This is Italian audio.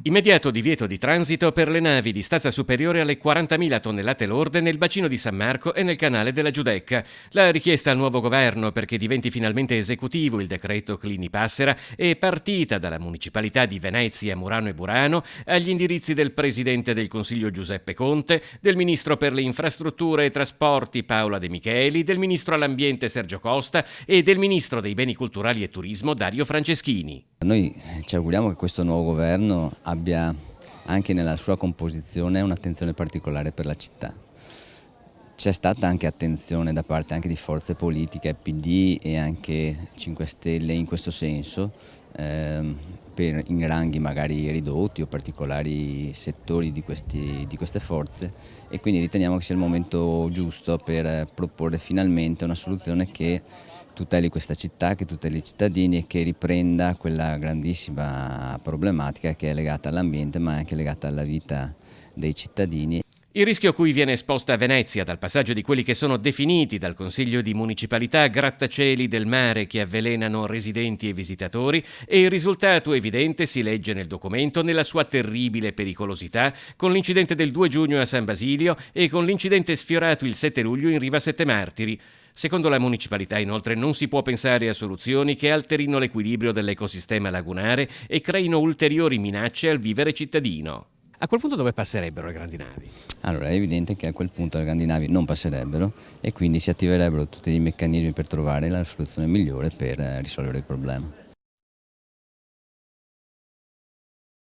Immediato divieto di transito per le navi di stazza superiore alle 40.000 tonnellate lorde nel bacino di San Marco e nel canale della Giudecca. La richiesta al nuovo governo perché diventi finalmente esecutivo il decreto Clini-Passera è partita dalla municipalità di Venezia, Murano e Burano agli indirizzi del presidente del Consiglio Giuseppe Conte, del ministro per le infrastrutture e trasporti Paola De Micheli, del ministro all'ambiente Sergio Costa e del ministro dei beni culturali e turismo Dario Franceschini. Noi ci auguriamo che questo nuovo governo abbia anche nella sua composizione un'attenzione particolare per la città. C'è stata anche attenzione da parte anche di forze politiche, PD e anche 5 Stelle in questo senso, in ranghi magari ridotti o particolari settori di queste forze, e quindi riteniamo che sia il momento giusto per proporre finalmente una soluzione che tuteli questa città, che tuteli i cittadini e che riprenda quella grandissima problematica che è legata all'ambiente ma anche legata alla vita dei cittadini. Il rischio a cui viene esposta Venezia dal passaggio di quelli che sono definiti dal Consiglio di Municipalità grattacieli del mare che avvelenano residenti e visitatori, e il risultato evidente si legge nel documento nella sua terribile pericolosità, con l'incidente del 2 giugno a San Basilio e con l'incidente sfiorato il 7 luglio in Riva Sette Martiri. Secondo la municipalità, inoltre, non si può pensare a soluzioni che alterino l'equilibrio dell'ecosistema lagunare e creino ulteriori minacce al vivere cittadino. A quel punto dove passerebbero le grandi navi? Allora è evidente che a quel punto le grandi navi non passerebbero e quindi si attiverebbero tutti i meccanismi per trovare la soluzione migliore per risolvere il problema.